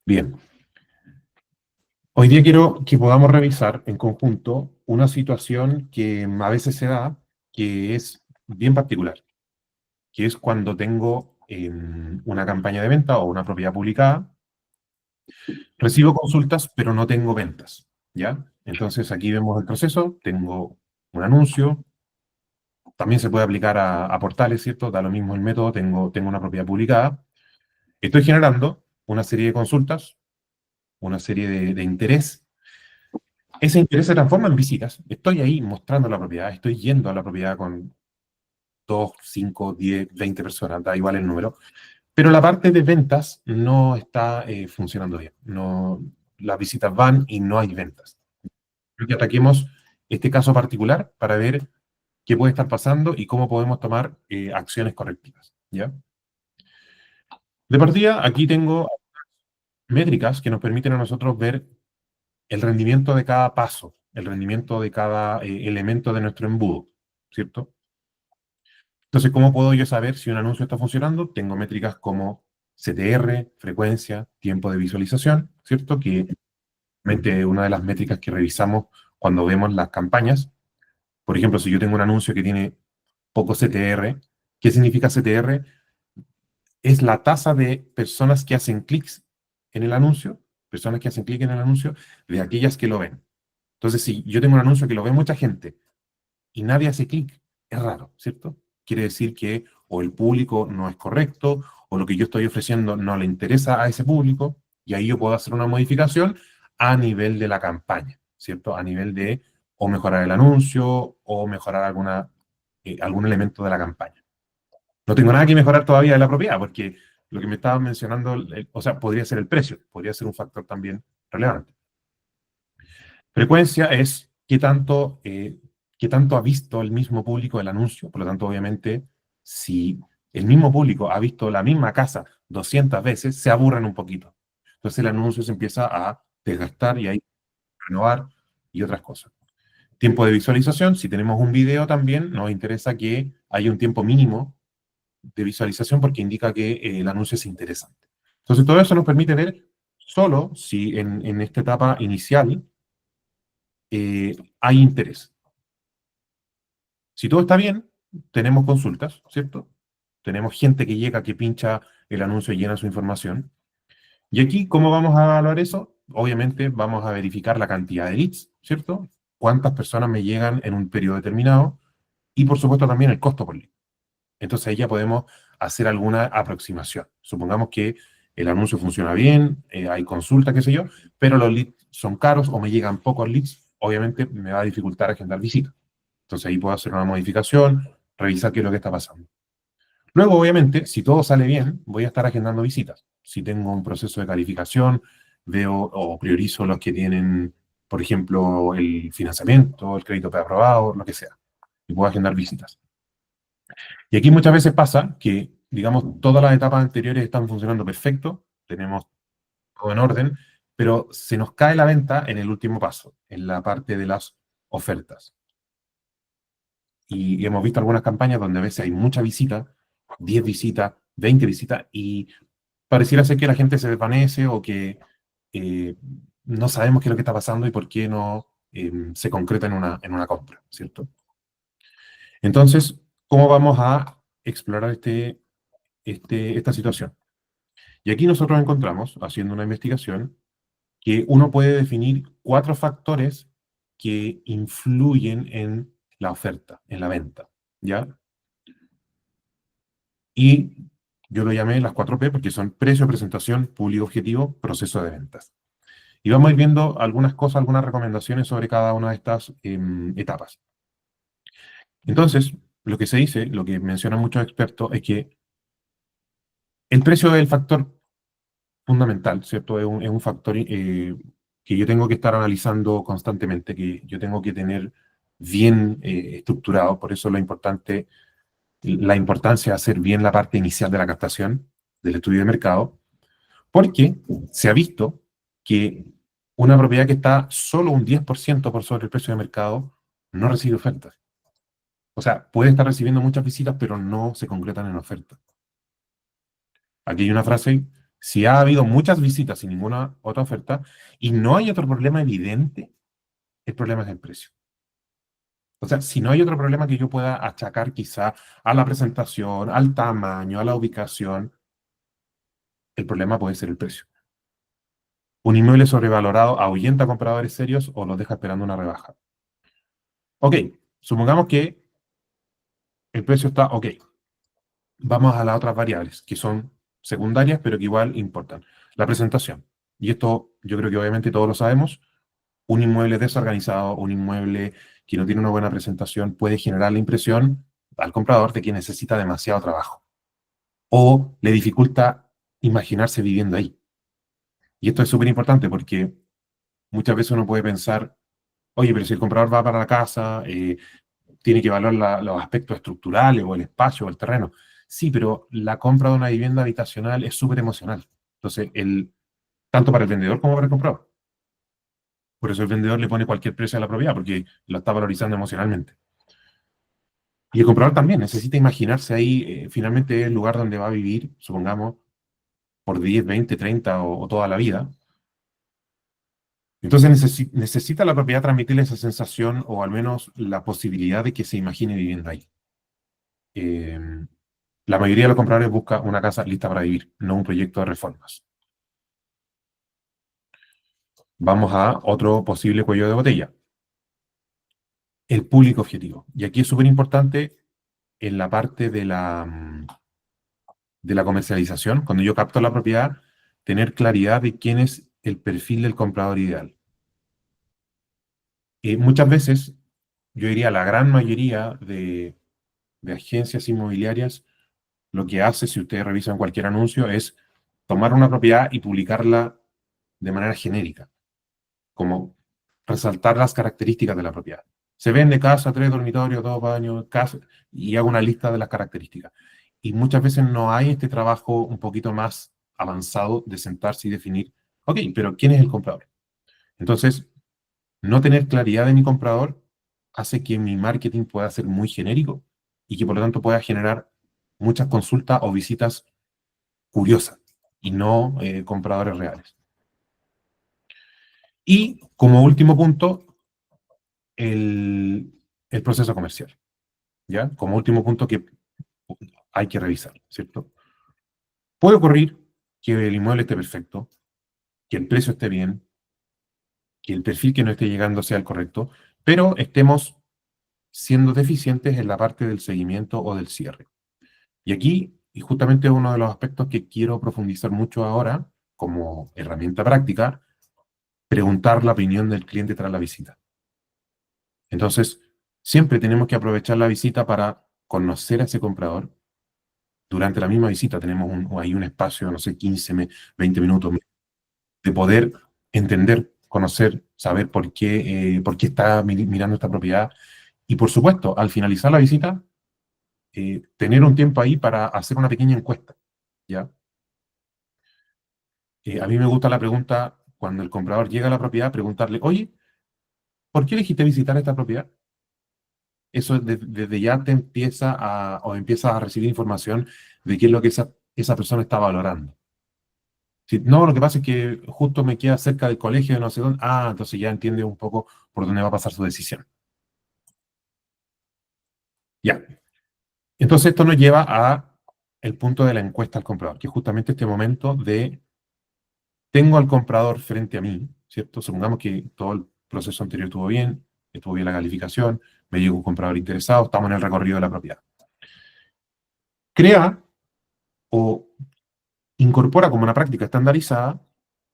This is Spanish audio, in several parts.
Bien, hoy día quiero que podamos revisar en conjunto una situación que a veces se da, que es bien particular, que es cuando tengo una campaña de venta o una propiedad publicada, recibo consultas, pero no tengo ventas, ¿ya? Entonces aquí vemos el proceso, tengo un anuncio, también se puede aplicar a portales, ¿cierto? Da lo mismo el método, tengo una propiedad publicada, estoy generando una serie de consultas, una serie de interés. Ese interés se transforma en visitas. Estoy ahí mostrando la propiedad, estoy yendo a la propiedad con 2, 5, 10, 20 personas, da igual el número. Pero la parte de ventas no está funcionando bien. No, las visitas van y no hay ventas. Creo que ataquemos este caso particular para ver qué puede estar pasando y cómo podemos tomar acciones correctivas. ¿Ya? De partida, aquí tengo métricas que nos permiten a nosotros ver el rendimiento de cada paso, el rendimiento de cada elemento de nuestro embudo, ¿cierto? Entonces, ¿cómo puedo yo saber si un anuncio está funcionando? Tengo métricas como CTR, frecuencia, tiempo de visualización, ¿cierto? Que realmente es una de las métricas que revisamos cuando vemos las campañas. Por ejemplo, si yo tengo un anuncio que tiene poco CTR, ¿qué significa CTR? Es la tasa de personas que hacen clics en el anuncio, personas que hacen clic en el anuncio, de aquellas que lo ven. Entonces, si yo tengo un anuncio que lo ve mucha gente y nadie hace clic, es raro, ¿cierto? Quiere decir que o el público no es correcto, o lo que yo estoy ofreciendo no le interesa a ese público, y ahí yo puedo hacer una modificación a nivel de la campaña, ¿cierto? A nivel de o mejorar el anuncio o mejorar algún elemento de la campaña. No tengo nada que mejorar todavía de la propiedad, porque lo que me estaba mencionando, o sea, podría ser el precio, podría ser un factor también relevante. Frecuencia es qué tanto ha visto el mismo público el anuncio. Por lo tanto, obviamente, si el mismo público ha visto la misma casa 200 veces, se aburren un poquito. Entonces el anuncio se empieza a desgastar y ahí renovar y otras cosas. Tiempo de visualización, si tenemos un video también, nos interesa que haya un tiempo mínimo de visualización porque indica que el anuncio es interesante. Entonces todo eso nos permite ver solo si en esta etapa inicial hay interés. Si todo está bien, tenemos consultas, ¿cierto? Tenemos gente que llega, que pincha el anuncio y llena su información. Y aquí, ¿cómo vamos a evaluar eso? Obviamente vamos a verificar la cantidad de leads, ¿cierto? Cuántas personas me llegan en un periodo determinado y, por supuesto, también el costo por lead. Entonces ahí ya podemos hacer alguna aproximación. Supongamos que el anuncio funciona bien, hay consultas, qué sé yo, pero los leads son caros o me llegan pocos leads, obviamente me va a dificultar agendar visitas. Entonces ahí puedo hacer una modificación, revisar qué es lo que está pasando. Luego, obviamente, si todo sale bien, voy a estar agendando visitas. Si tengo un proceso de calificación, veo o priorizo los que tienen, por ejemplo, el financiamiento, el crédito preaprobado, lo que sea. Y puedo agendar visitas. Y aquí muchas veces pasa que, digamos, todas las etapas anteriores están funcionando perfecto, tenemos todo en orden, pero se nos cae la venta en el último paso, en la parte de las ofertas. Y hemos visto algunas campañas donde a veces hay mucha visita, 10 visitas, 20 visitas, y pareciera ser que la gente se desvanece o que eh, no sabemos qué es lo que está pasando y por qué no se concreta en una compra, ¿cierto? Entonces, ¿cómo vamos a explorar esta situación? Y aquí nosotros encontramos, haciendo una investigación, que uno puede definir 4 factores que influyen en la oferta, en la venta, ¿ya? Y yo lo llamé las 4P porque son precio, presentación, público objetivo, proceso de ventas. Y vamos a ir viendo algunas cosas, algunas recomendaciones sobre cada una de estas etapas. Entonces, lo que se dice, lo que mencionan muchos expertos, es que el precio es el factor fundamental, ¿cierto? Es un factor que yo tengo que estar analizando constantemente, que yo tengo que tener bien estructurado. Por eso la importancia de hacer bien la parte inicial de la captación, del estudio de mercado, porque se ha visto que una propiedad que está solo un 10% por sobre el precio de mercado no recibe ofertas. O sea, puede estar recibiendo muchas visitas, pero no se concretan en ofertas. Aquí hay una frase, Si ha habido muchas visitas sin ninguna otra oferta y no hay otro problema evidente, el problema es el precio. O sea, si no hay otro problema que yo pueda achacar quizá a la presentación, al tamaño, a la ubicación, el problema puede ser el precio. Un inmueble sobrevalorado ahuyenta a compradores serios o los deja esperando una rebaja. Ok, supongamos que el precio está ok. Vamos a las otras variables, que son secundarias, pero que igual importan. La presentación. Y esto yo creo que obviamente todos lo sabemos. Un inmueble desorganizado, un inmueble que no tiene una buena presentación, puede generar la impresión al comprador de que necesita demasiado trabajo o le dificulta imaginarse viviendo ahí. Y esto es súper importante porque muchas veces uno puede pensar, oye, pero si el comprador va para la casa, tiene que evaluar los aspectos estructurales o el espacio o el terreno. Sí, pero la compra de una vivienda habitacional es súper emocional. Entonces, tanto para el vendedor como para el comprador. Por eso el vendedor le pone cualquier precio a la propiedad, porque lo está valorizando emocionalmente. Y el comprador también necesita imaginarse ahí, finalmente el lugar donde va a vivir, supongamos, por 10, 20, 30 o toda la vida. Entonces necesita la propiedad transmitirle esa sensación o al menos la posibilidad de que se imagine viviendo ahí. Eh, la mayoría de los compradores busca una casa lista para vivir, no un proyecto de reformas. Vamos a otro posible cuello de botella, el público objetivo. Y aquí es súper importante en la parte de la comercialización, cuando yo capto la propiedad, tener claridad de quién es el perfil del comprador ideal. Muchas veces, yo diría la gran mayoría de agencias inmobiliarias, lo que hace, si ustedes revisan cualquier anuncio, es tomar una propiedad y publicarla de manera genérica, como resaltar las características de la propiedad. Se vende casa, 3 dormitorios, 2 baños, casa, y hago una lista de las características. Y muchas veces no hay este trabajo un poquito más avanzado de sentarse y definir, ok, pero ¿quién es el comprador? Entonces, no tener claridad de mi comprador hace que mi marketing pueda ser muy genérico y que por lo tanto pueda generar muchas consultas o visitas curiosas y no compradores reales. Y como último punto, el proceso comercial, ¿ya? Como último punto que hay que revisar, ¿cierto? Puede ocurrir que el inmueble esté perfecto, que el precio esté bien, que el perfil que no esté llegando sea el correcto, pero estemos siendo deficientes en la parte del seguimiento o del cierre. Y aquí, y justamente uno de los aspectos que quiero profundizar mucho ahora, como herramienta práctica, preguntar la opinión del cliente tras la visita. Entonces, siempre tenemos que aprovechar la visita para conocer a ese comprador. Durante la misma visita tenemos ahí un espacio, no sé, 15, 20 minutos de poder entender, conocer, saber por qué está mirando esta propiedad. Y por supuesto, al finalizar la visita, tener un tiempo ahí para hacer una pequeña encuesta, ¿ya? A mí me gusta la pregunta, cuando el comprador llega a la propiedad, preguntarle, oye, ¿por qué elegiste visitar esta propiedad? Eso desde ya te empieza o empiezas a recibir información de qué es lo que esa persona está valorando. Si, no, lo que pasa es que justo me queda cerca del colegio de no sé dónde. Ah, entonces ya entiende un poco por dónde va a pasar su decisión. Ya. Entonces esto nos lleva a el punto de la encuesta al comprador, que es justamente este momento de tengo al comprador frente a mí, ¿cierto? Supongamos que todo el proceso anterior estuvo bien la calificación, me llegó un comprador interesado, estamos en el recorrido de la propiedad. Crea o incorpora como una práctica estandarizada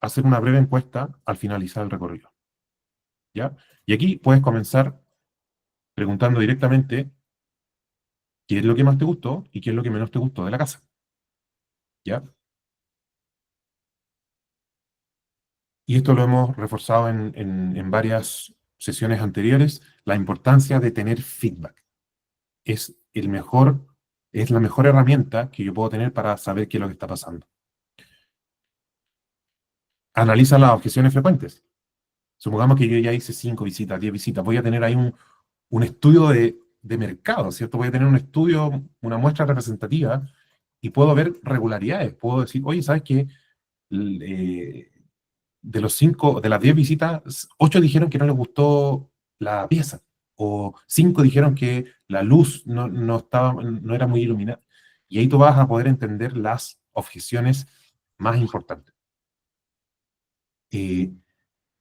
hacer una breve encuesta al finalizar el recorrido, ¿ya? Y aquí puedes comenzar preguntando directamente qué es lo que más te gustó y qué es lo que menos te gustó de la casa, ¿ya? Y esto lo hemos reforzado en varias sesiones anteriores, la importancia de tener feedback. Es el mejor, es la mejor herramienta que yo puedo tener para saber qué es lo que está pasando. Analiza las objeciones frecuentes. Supongamos que yo ya hice 5 visitas, 10 visitas, voy a tener ahí un estudio de mercado, ¿cierto? Voy a tener un estudio, una muestra representativa y puedo ver regularidades. Puedo decir, oye, ¿sabes qué? eh, de los 5, de las 10 visitas, 8 dijeron que no les gustó la pieza, o 5 dijeron que la luz no era muy iluminada. Y ahí tú vas a poder entender las objeciones más importantes. Eh,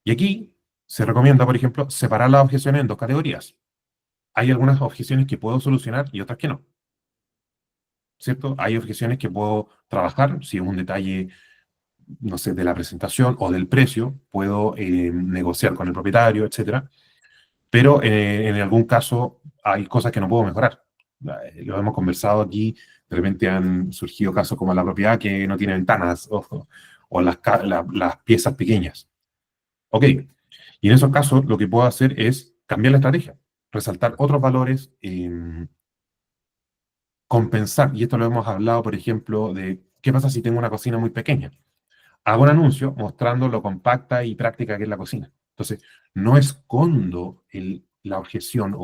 y aquí se recomienda, por ejemplo, separar las objeciones en dos categorías. Hay algunas objeciones que puedo solucionar y otras que no, ¿cierto? Hay objeciones que puedo trabajar, si es un detalle, no sé, de la presentación o del precio, puedo negociar con el propietario, etcétera. Pero en algún caso hay cosas que no puedo mejorar. Lo hemos conversado aquí, de repente han surgido casos como la propiedad que no tiene ventanas o las piezas pequeñas. Ok, y en esos casos lo que puedo hacer es cambiar la estrategia, resaltar otros valores, compensar, y esto lo hemos hablado, por ejemplo, de qué pasa si tengo una cocina muy pequeña. Hago un anuncio mostrando lo compacta y práctica que es la cocina. Entonces, no escondo la objeción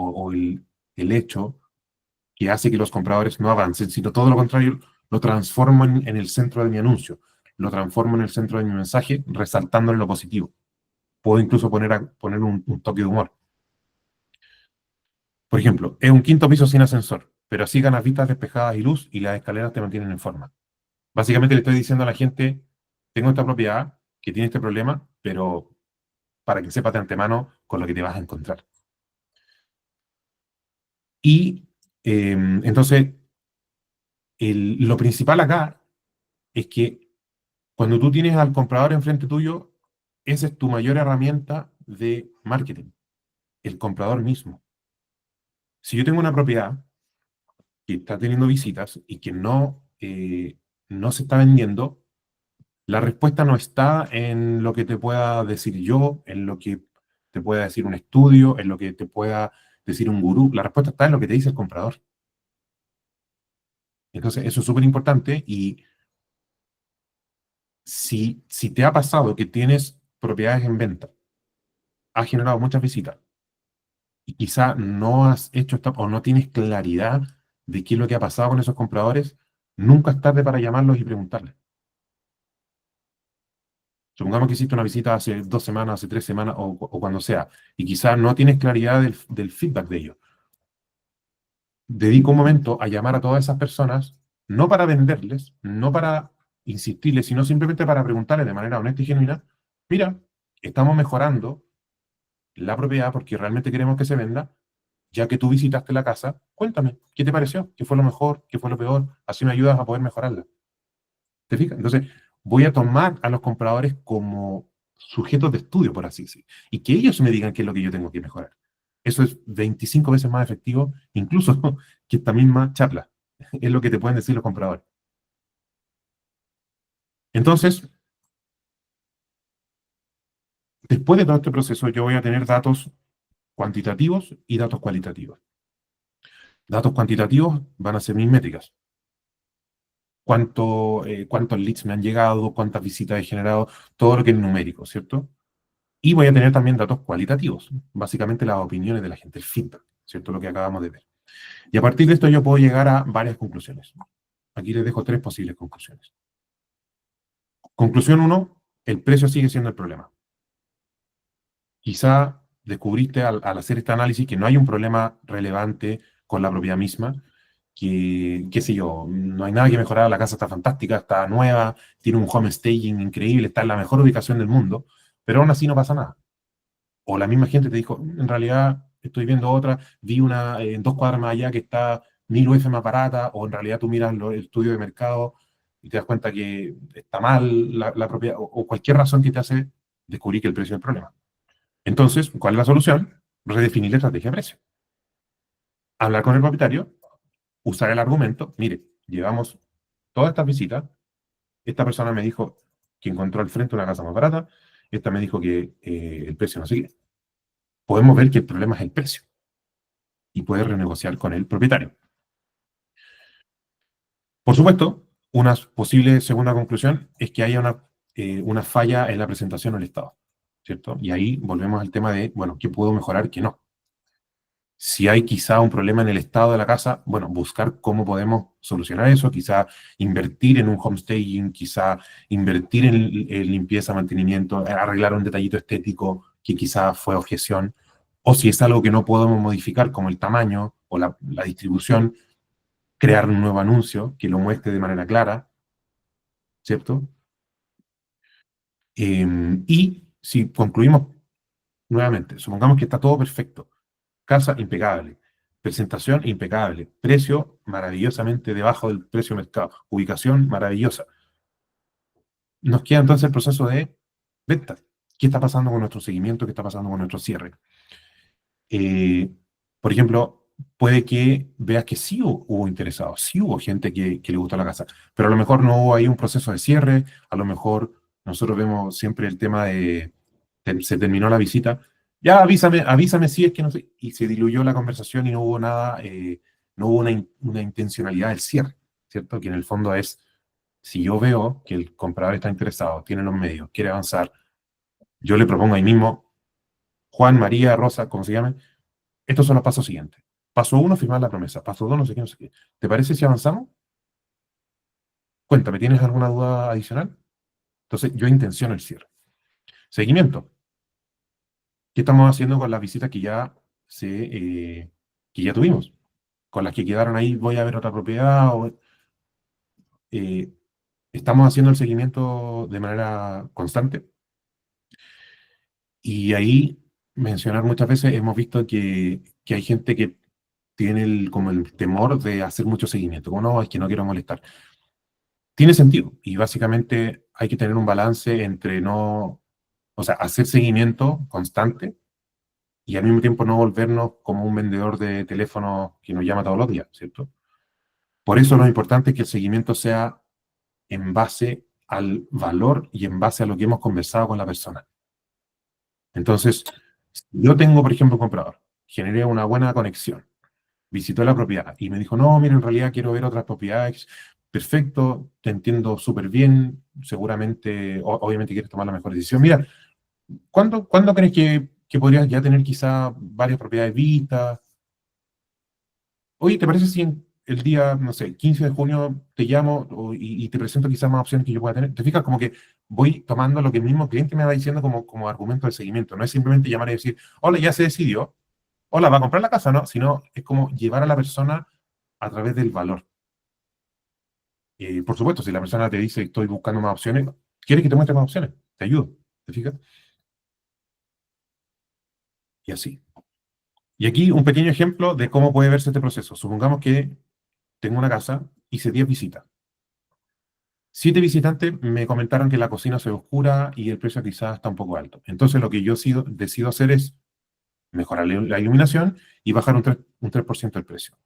el hecho que hace que los compradores no avancen, sino todo lo contrario, lo transformo en el centro de mi anuncio, lo transformo en el centro de mi mensaje, resaltando en lo positivo. Puedo incluso poner un toque de humor. Por ejemplo, es un quinto piso sin ascensor, pero así ganas vistas despejadas y luz y las escaleras te mantienen en forma. Básicamente le estoy diciendo a la gente, tengo esta propiedad que tiene este problema, pero para que sepas de antemano con lo que te vas a encontrar. Y entonces, lo principal acá es que cuando tú tienes al comprador enfrente tuyo, esa es tu mayor herramienta de marketing, el comprador mismo. Si yo tengo una propiedad que está teniendo visitas y que no se está vendiendo, la respuesta no está en lo que te pueda decir yo, en lo que te pueda decir un estudio, en lo que te pueda decir un gurú. La respuesta está en lo que te dice el comprador. Entonces, eso es súper importante y si te ha pasado que tienes propiedades en venta, has generado muchas visitas y quizá no has hecho o no tienes claridad de qué es lo que ha pasado con esos compradores, nunca es tarde para llamarlos y preguntarles. Supongamos que hiciste una visita hace 2 semanas, hace 3 semanas o cuando sea, y quizás no tienes claridad del feedback de ellos. Dedico un momento a llamar a todas esas personas, no para venderles, no para insistirles, sino simplemente para preguntarles de manera honesta y genuina, mira, estamos mejorando la propiedad porque realmente queremos que se venda, ya que tú visitaste la casa, cuéntame, ¿qué te pareció? ¿Qué fue lo mejor? ¿Qué fue lo peor? Así me ayudas a poder mejorarla. ¿Te fijas? Entonces, voy a tomar a los compradores como sujetos de estudio, por así decir, y que ellos me digan qué es lo que yo tengo que mejorar. Eso es 25 veces más efectivo, incluso que esta misma charla. Es lo que te pueden decir los compradores. Entonces, después de todo este proceso, yo voy a tener datos cuantitativos y datos cualitativos. Datos cuantitativos van a ser mis métricas. Cuántos leads me han llegado, cuántas visitas he generado, todo lo que es numérico, ¿cierto? Y voy a tener también datos cualitativos, básicamente las opiniones de la gente, el feedback, ¿cierto? Lo que acabamos de ver. Y a partir de esto yo puedo llegar a varias conclusiones. Aquí les dejo 3 posibles conclusiones. Conclusión 1, el precio sigue siendo el problema. Quizá descubriste al hacer este análisis que no hay un problema relevante con la propiedad misma, que, qué sé yo, no hay nada que mejorar, la casa está fantástica, está nueva, tiene un home staging increíble, está en la mejor ubicación del mundo, pero aún así no pasa nada. O la misma gente te dijo, en realidad estoy viendo otra, vi una en 2 cuadras más allá que está 1000 UF más barata, o en realidad tú miras el estudio de mercado y te das cuenta que está mal la propiedad, o cualquier razón que te hace descubrir que el precio es el problema. Entonces, ¿cuál es la solución? Redefinir la estrategia de precio. Hablar con el propietario, usar el argumento, mire, llevamos todas estas visitas, esta persona me dijo que encontró al frente una casa más barata, esta me dijo que el precio no sigue. Podemos ver que el problema es el precio y puede renegociar con el propietario. Por supuesto, una posible segunda conclusión es que haya una falla en la presentación o el estado, ¿cierto? Y ahí volvemos al tema de, bueno, ¿qué puedo mejorar, qué no? Si hay quizá un problema en el estado de la casa, bueno, buscar cómo podemos solucionar eso, quizá invertir en un homestaging, quizá invertir en limpieza, mantenimiento, arreglar un detallito estético que quizá fue objeción, o si es algo que no podemos modificar, como el tamaño o la distribución, crear un nuevo anuncio que lo muestre de manera clara, ¿cierto? Y si concluimos nuevamente, supongamos que está todo perfecto, casa impecable, presentación impecable, precio maravillosamente debajo del precio de mercado, ubicación maravillosa. Nos queda entonces el proceso de venta. ¿Qué está pasando con nuestro seguimiento? ¿Qué está pasando con nuestro cierre? Eh, por ejemplo, puede que veas que sí hubo interesados, sí hubo gente que le gustó la casa, pero a lo mejor no hubo ahí un proceso de cierre, a lo mejor nosotros vemos siempre el tema de se terminó la visita, ya avísame si es que no sé, y se diluyó la conversación y no hubo nada, no hubo una intencionalidad del cierre, ¿cierto? Que en el fondo es, si yo veo que el comprador está interesado, tiene los medios, quiere avanzar, yo le propongo ahí mismo, Juan, María, Rosa, como se llame, estos son los pasos siguientes. Paso uno, firmar la promesa. Paso dos, no sé qué, no sé qué. ¿Te parece si avanzamos? Cuéntame, ¿tienes alguna duda adicional? Entonces, yo intenciono el cierre. Seguimiento. ¿Qué estamos haciendo con las visitas que ya tuvimos? Con las que quedaron ahí, voy a ver otra propiedad. Eh, estamos haciendo el seguimiento de manera constante. Y ahí, mencionar muchas veces, hemos visto que hay gente que tiene como el temor de hacer mucho seguimiento. Como no, es que no quiero molestar. Tiene sentido y básicamente hay que tener un balance entre no, o sea, hacer seguimiento constante y al mismo tiempo no volvernos como un vendedor de teléfono que nos llama todos los días, ¿cierto? Por eso lo importante es que el seguimiento sea en base al valor y en base a lo que hemos conversado con la persona. Entonces, si yo tengo, por ejemplo, un comprador, generé una buena conexión, visitó la propiedad y me dijo, no, mira, en realidad quiero ver otras propiedades. Perfecto, te entiendo súper bien, seguramente, obviamente quieres tomar la mejor decisión. Mira, ¿cuándo crees que podrías ya tener quizá varias propiedades vistas? Oye, ¿te parece si el día, no sé, 15 de junio te llamo y te presento quizás más opciones que yo pueda tener? ¿Te fijas? Como que voy tomando lo que el mismo cliente me va diciendo como argumento de seguimiento. No es simplemente llamar y decir, hola, ya se decidió, hola, ¿va a comprar la casa? No, sino es como llevar a la persona a través del valor. Por supuesto, si la persona te dice estoy buscando más opciones, quieres que te muestre más opciones, te ayudo, ¿te fijas? Y así. Y aquí un pequeño ejemplo de cómo puede verse este proceso. Supongamos que tengo una casa, hice 10 visitas. 7 visitantes me comentaron que la cocina se ve oscura y el precio quizás está un poco alto. Entonces lo que yo decido hacer es mejorar la iluminación y bajar un 3% el precio.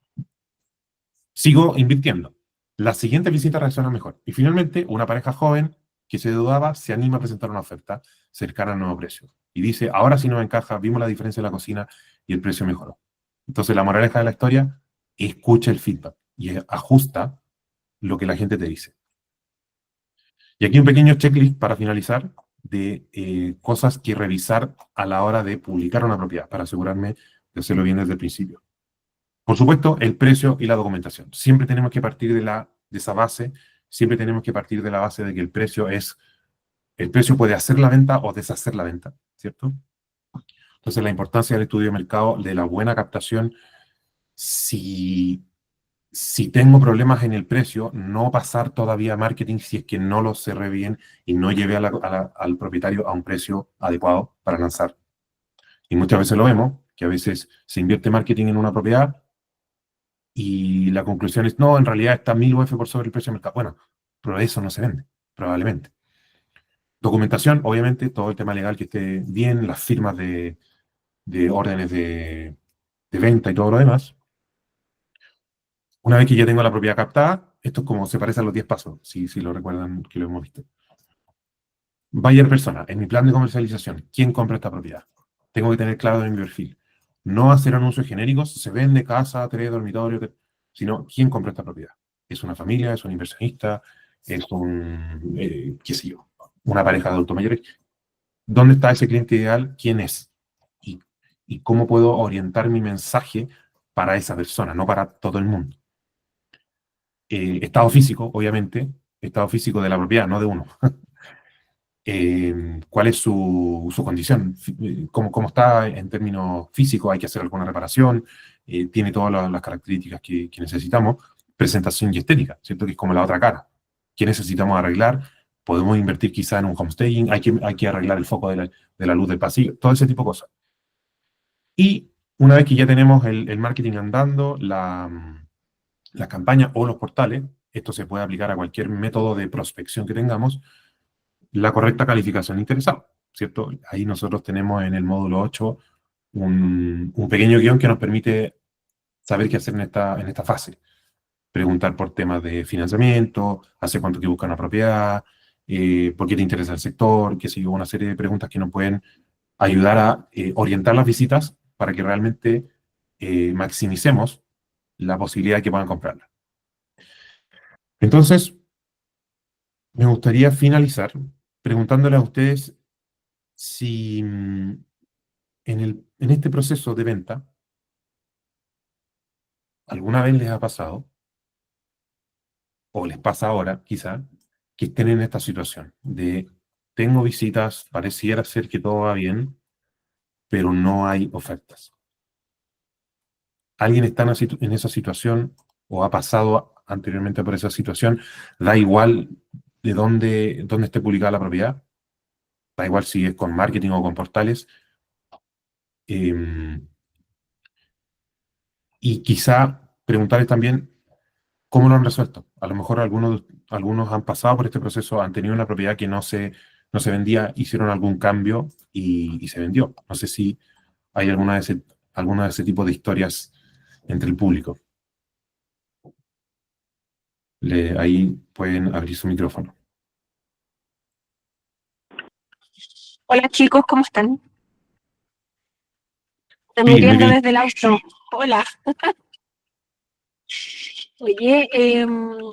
Sigo invirtiendo. La siguiente visita reacciona mejor. Y finalmente, una pareja joven que se dudaba se anima a presentar una oferta cercana al nuevo precio. Y dice, ahora sí nos encaja, vimos la diferencia en la cocina y el precio mejoró. Entonces, la moraleja de la historia, escucha el feedback y ajusta lo que la gente te dice. Y aquí un pequeño checklist para finalizar de cosas que revisar a la hora de publicar una propiedad para asegurarme de hacerlo bien desde el principio. Por supuesto, el precio y la documentación. Siempre tenemos que partir de esa base, siempre tenemos que partir de la base de que el precio puede hacer la venta o deshacer la venta, ¿cierto? Entonces, la importancia del estudio de mercado, de la buena captación, si, si tengo problemas en el precio, no pasar todavía a marketing si es que no lo cerré bien y no llevé al propietario a un precio adecuado para lanzar. Y muchas veces lo vemos, que a veces se invierte marketing en una propiedad y la conclusión es, no, en realidad está 1000 UF por sobre el precio de mercado. Bueno, pero eso no se vende, probablemente. Documentación, obviamente, todo el tema legal que esté bien, las firmas de órdenes de venta y todo lo demás. Una vez que ya tengo la propiedad captada, esto es como se parece a los 10 pasos, si lo recuerdan que lo hemos visto. Buyer persona, en mi plan de comercialización, ¿quién compra esta propiedad? Tengo que tener claro en mi perfil. No hacer anuncios genéricos, se vende casa, 3 dormitorios, sino ¿quién compra esta propiedad? ¿Es una familia? ¿Es un inversionista? ¿Es qué sé yo, una pareja de adultos mayores? ¿Dónde está ese cliente ideal? ¿Quién es? ¿Y y cómo puedo orientar mi mensaje para esa persona, no para todo el mundo. Estado físico, obviamente, estado físico de la propiedad, no de uno. Cuál es su condición, cómo está en términos físicos, hay que hacer alguna reparación, tiene todas las características que necesitamos, presentación y estética, ¿cierto? Que es como la otra cara. ¿Qué necesitamos arreglar? Podemos invertir quizá en un homestaging, hay que arreglar el foco de la luz del pasillo, todo ese tipo de cosas. Y una vez que ya tenemos el marketing andando, la campaña o los portales, esto se puede aplicar a cualquier método de prospección que tengamos, la correcta calificación interesada, ¿cierto? Ahí nosotros tenemos en el módulo 8 un pequeño guión que nos permite saber qué hacer en esta fase. Preguntar por temas de financiamiento, hace cuánto que buscan una propiedad, por qué te interesa el sector, qué sé yo, una serie de preguntas que nos pueden ayudar a orientar las visitas para que realmente maximicemos la posibilidad de que puedan comprarla. Entonces, me gustaría finalizar preguntándole a ustedes si en este proceso de venta, ¿alguna vez les ha pasado, o les pasa ahora quizá, que estén en esta situación de tengo visitas, pareciera ser que todo va bien, pero no hay ofertas? ¿Alguien está en esa situación o ha pasado anteriormente por esa situación? Da igual de dónde esté publicada la propiedad, da igual si es con marketing o con portales. eh, y quizá preguntarles también ¿cómo lo han resuelto? A lo mejor algunos han pasado por este proceso, han tenido una propiedad que no se vendía, hicieron algún cambio y se vendió. No sé si hay alguna de ese tipo de historias entre el público. Ahí pueden abrir su micrófono. Hola chicos, ¿cómo están? Sí, muy Transmitiendo bien. desde el auto. Hola. Oye,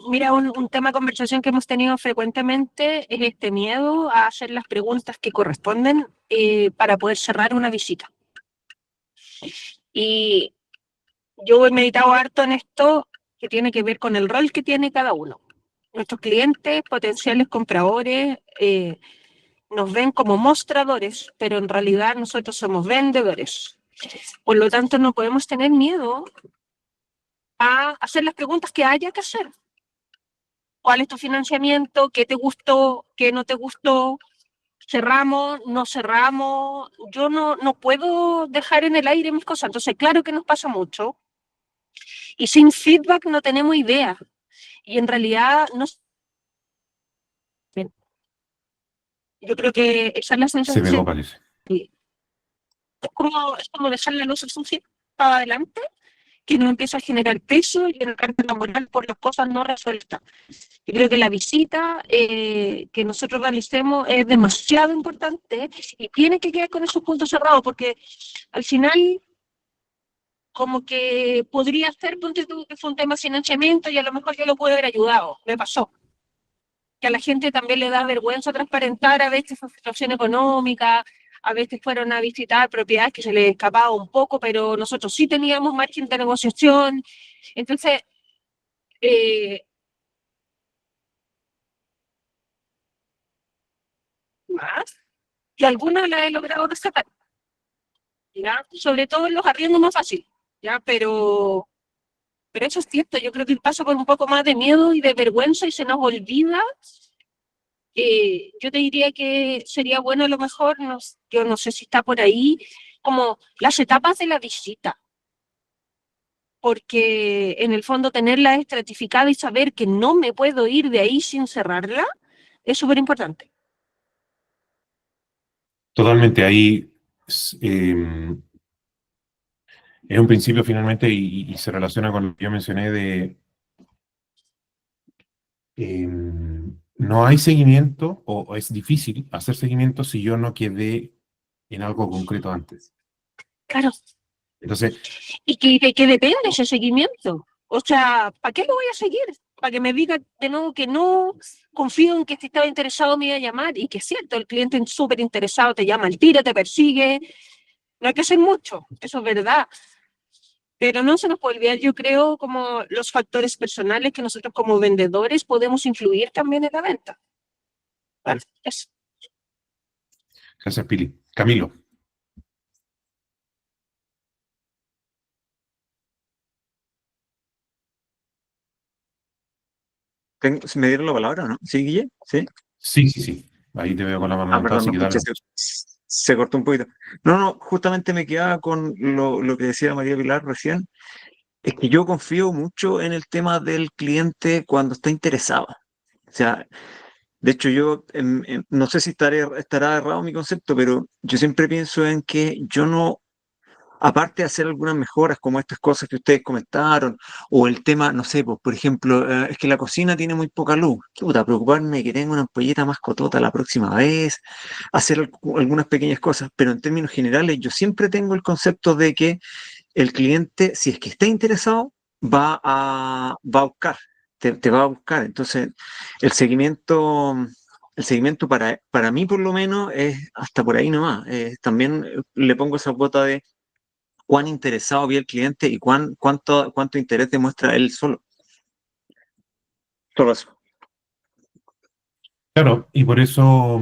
mira, un tema de conversación que hemos tenido frecuentemente es este miedo a hacer las preguntas que corresponden para poder cerrar una visita. Y yo he meditado harto en esto que tiene que ver con el rol que tiene cada uno. Nuestros clientes, potenciales compradores, nos ven como mostradores, pero en realidad nosotros somos vendedores. Por lo tanto, no podemos tener miedo a hacer las preguntas que haya que hacer. ¿Cuál es tu financiamiento? ¿Qué te gustó? ¿Qué no te gustó? ¿Cerramos? ¿No cerramos? Yo no puedo dejar en el aire mis cosas. Entonces, claro que nos pasa mucho. Y sin feedback no tenemos idea. Y en realidad, no, yo creo que esa es la Se sensación. pegó, parece. Es como dejar la luz sucia para adelante, que nos empieza a generar peso y generar carga moral por las cosas no resueltas. Yo creo que la visita que nosotros realicemos es demasiado importante y tiene que quedar con esos puntos cerrados, porque al final, como que podría ser, ponte tú, que fue un tema de financiamiento y a lo mejor yo lo pude haber ayudado. Me pasó. Que a la gente también le da vergüenza transparentar a veces su situación económica, a veces fueron a visitar propiedades que se les escapaba un poco, pero nosotros sí teníamos margen de negociación. Entonces, eh, más, y algunas las he logrado rescatar, ¿ya? Sobre todo en los arriendos más fácil, ¿ya? Pero eso es cierto, yo creo que pasa por un poco más de miedo y de vergüenza y se nos olvida. Yo te diría que sería bueno a lo mejor, yo no sé si está por ahí, como las etapas de la visita, porque en el fondo tenerla estratificada y saber que no me puedo ir de ahí sin cerrarla es súper importante. Totalmente. Ahí es un principio finalmente y se relaciona con lo que yo mencioné de no hay seguimiento o es difícil hacer seguimiento si yo no quedé en algo concreto antes. Claro, Entonces, y que, de qué depende ese seguimiento. O sea, ¿para qué lo voy a seguir? Para que me diga de nuevo que no, confío en que si estaba interesado me iba a llamar, y que es cierto, el cliente súper interesado te llama al tiro, te persigue, No hay que hacer mucho, eso es verdad, pero no se nos puede olvidar, yo creo, como los factores personales que nosotros como vendedores podemos influir también en la venta. Bueno, eso. Gracias, Pili. Camilo. ¿Me dieron la palabra o no? ¿Sí, Guille? ¿Sí? Sí, sí, sí. Ahí te veo con la mano Ah, levantada, perdón, así no que escuché, dale. se cortó un poquito. No, no, justamente me quedaba con lo que decía María Pilar recién. Es que yo confío mucho en el tema del cliente cuando está interesado. O sea, de hecho yo no sé si estará errado mi concepto, pero yo siempre pienso en que yo no, aparte de hacer algunas mejoras como estas cosas que ustedes comentaron, o el tema, no sé, pues, por ejemplo, es que la cocina tiene muy poca luz. Puta, preocuparme de que tenga una ampolleta más cotota la próxima vez, hacer algunas pequeñas cosas, pero en términos generales yo siempre tengo el concepto de que el cliente, si es que está interesado, va a buscar, te va a buscar. Entonces, el seguimiento... El seguimiento para mí, por lo menos, es hasta por ahí nomás. También le pongo esa cuota de cuán interesado vi el cliente y cuánto interés demuestra él solo. Solo eso. Claro, y por eso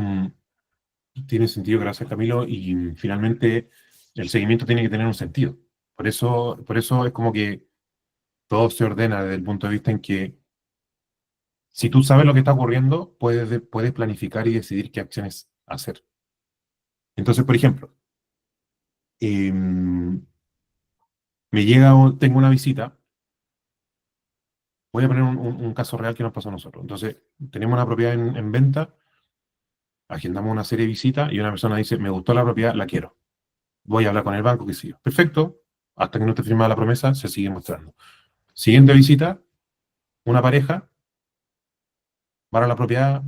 tiene sentido, gracias Camilo, y finalmente el seguimiento tiene que tener un sentido. Por eso es como que todo se ordena desde el punto de vista en que si tú sabes lo que está ocurriendo, puedes planificar y decidir qué acciones hacer. Entonces, por ejemplo, em, tengo una visita, voy a poner un caso real que nos pasó a nosotros. Entonces, tenemos una propiedad en venta, agendamos una serie de visitas y una persona dice, me gustó la propiedad, la quiero. Voy a hablar con el banco, que sí. Perfecto, hasta que no esté firmada la promesa, se sigue mostrando. Siguiente visita, una pareja, van a la propiedad,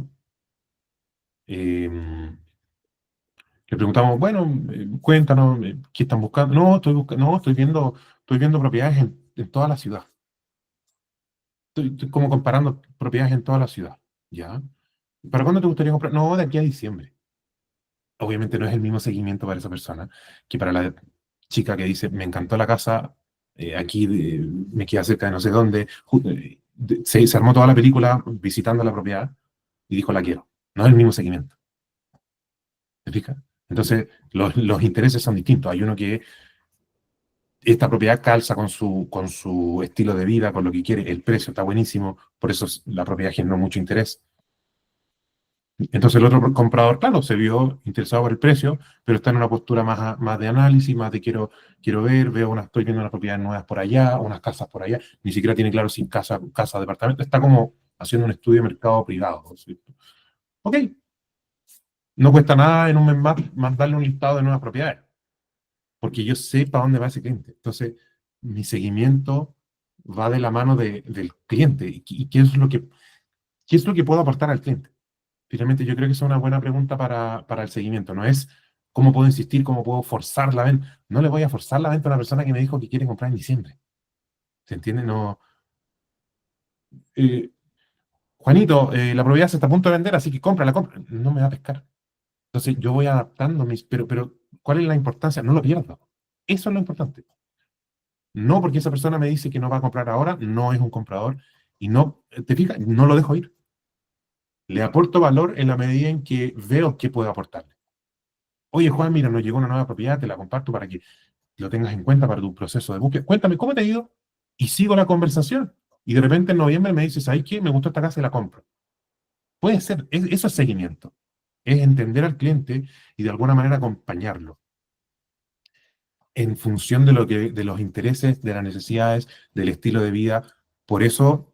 eh, le preguntamos, bueno, cuéntanos, ¿qué están buscando? No, no, estoy viendo propiedades en toda la ciudad. Estoy como comparando propiedades en toda la ciudad. ¿Ya? ¿Para cuándo te gustaría comprar? No, de aquí a diciembre. Obviamente no es el mismo seguimiento para esa persona que para la chica que dice, me encantó la casa, aquí me queda cerca de no sé dónde. Se armó toda la película visitando la propiedad y dijo, la quiero. No es el mismo seguimiento. ¿Te fijas? Entonces, los intereses son distintos. Hay uno que esta propiedad calza con su estilo de vida, con lo que quiere, el precio está buenísimo, por eso la propiedad generó mucho interés. Entonces el otro comprador, claro, se vio interesado por el precio, pero está en una postura más de análisis, más de quiero ver, estoy viendo unas propiedades nuevas por allá, unas casas por allá, ni siquiera tiene claro si casa, departamento, está como haciendo un estudio de mercado privado, ¿cierto? Ok, no cuesta nada en un mes más mandarle un listado de nuevas propiedades, porque yo sé para dónde va ese cliente. Entonces, mi seguimiento va de la mano del cliente y qué es lo que puedo aportar al cliente. Finalmente, yo creo que esa es una buena pregunta para el seguimiento. No es cómo puedo insistir, cómo puedo forzar la venta. No le voy a forzar la venta a una persona que me dijo que quiere comprar en diciembre. ¿Se entiende? No. eh, Juanito, la propiedad se está a punto de vender, así que compra. No me va a pescar. Entonces, yo voy adaptando pero, ¿cuál es la importancia? No lo pierdo. Eso es lo importante. No porque esa persona me dice que no va a comprar ahora, no es un comprador. Y no, ¿te fijas? No lo dejo ir. Le aporto valor en la medida en que veo qué puedo aportarle. Oye, Juan, mira, nos llegó una nueva propiedad, te la comparto para que lo tengas en cuenta para tu proceso de búsqueda. Cuéntame, ¿cómo te ha ido? Y sigo la conversación. Y de repente en noviembre me dices, ¿sabes qué? Me gustó esta casa y la compro. Puede ser, eso es seguimiento. Es entender al cliente y de alguna manera acompañarlo en función de los intereses, de las necesidades, del estilo de vida. Por eso,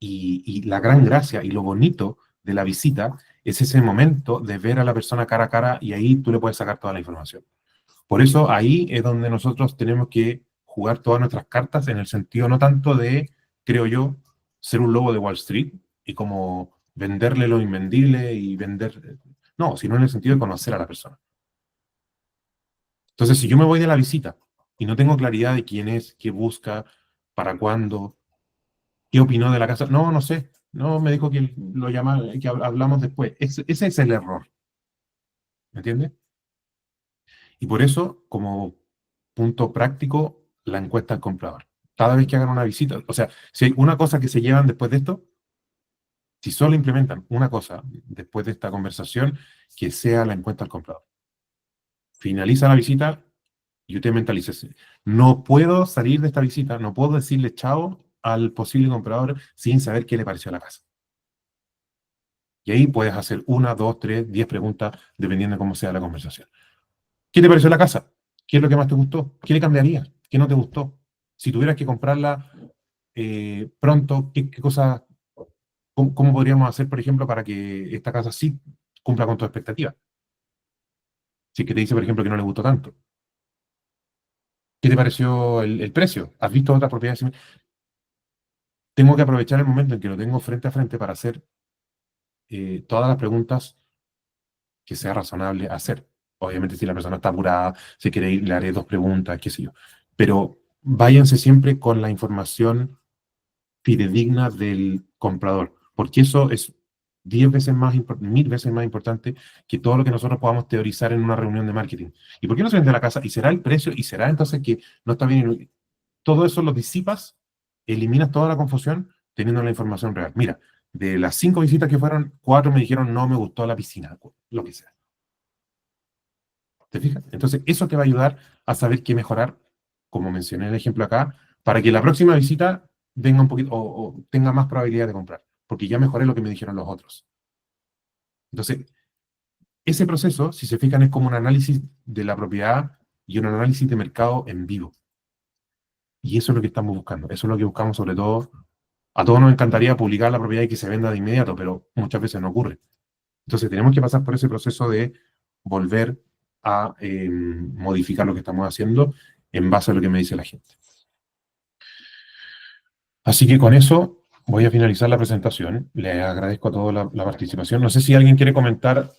y la gran gracia y lo bonito de la visita es ese momento de ver a la persona cara a cara y ahí tú le puedes sacar toda la información. Por eso ahí es donde nosotros tenemos que jugar todas nuestras cartas en el sentido no tanto de, creo yo, ser un lobo de Wall Street y como venderle lo invendible y vender, no, sino en el sentido de conocer a la persona. Entonces, si yo me voy de la visita y no tengo claridad de quién es, qué busca, para cuándo, qué opinó de la casa, no, no sé, no me dijo que lo llama, que hablamos después. Ese es el error, ¿me entiendes? Y por eso, como punto práctico, la encuesta al comprador. Cada vez que hagan una visita, o sea, si hay una cosa que se llevan después de esto, si solo implementan una cosa después de esta conversación, que sea la encuesta al comprador. Finaliza la visita y usted mentalícese. No puedo salir de esta visita, no puedo decirle chao al posible comprador sin saber qué le pareció la casa. Y ahí puedes hacer 1, 2, 3, 10 preguntas, dependiendo de cómo sea la conversación. ¿Qué te pareció la casa? ¿Qué es lo que más te gustó? ¿Qué le cambiarías? ¿Qué no te gustó? Si tuvieras que comprarla pronto, ¿qué cosas, cómo podríamos hacer, por ejemplo, para que esta casa sí cumpla con tus expectativas? Si es que te dice, por ejemplo, que no le gustó tanto. ¿Qué te pareció el precio? ¿Has visto otras propiedades similares? Tengo que aprovechar el momento en que lo tengo frente a frente para hacer todas las preguntas que sea razonable hacer. Obviamente, si la persona está apurada, si quiere ir, le haré 2 preguntas, qué sé yo. Pero váyanse siempre con la información fidedigna del comprador, porque eso es 10 veces más, 1000 veces más importante que todo lo que nosotros podamos teorizar en una reunión de marketing. ¿Y por qué no se vende la casa? ¿Y será el precio? ¿Y será entonces que no está bien? Todo eso lo disipas, eliminas toda la confusión teniendo la información real. Mira, de las 5 visitas que fueron, 4 me dijeron no me gustó la piscina, lo que sea. ¿Te fijas? Entonces, eso te va a ayudar a saber qué mejorar, como mencioné en el ejemplo acá, para que la próxima visita venga un poquito o tenga más probabilidad de comprar, porque ya mejoré lo que me dijeron los otros. Entonces, ese proceso, si se fijan, es como un análisis de la propiedad y un análisis de mercado en vivo. Y eso es lo que estamos buscando. Eso es lo que buscamos sobre todo. A todos nos encantaría publicar la propiedad y que se venda de inmediato, pero muchas veces no ocurre. Entonces tenemos que pasar por ese proceso de volver a modificar lo que estamos haciendo en base a lo que me dice la gente. Así que con eso voy a finalizar la presentación. Les agradezco a todos la participación. No sé si alguien quiere comentar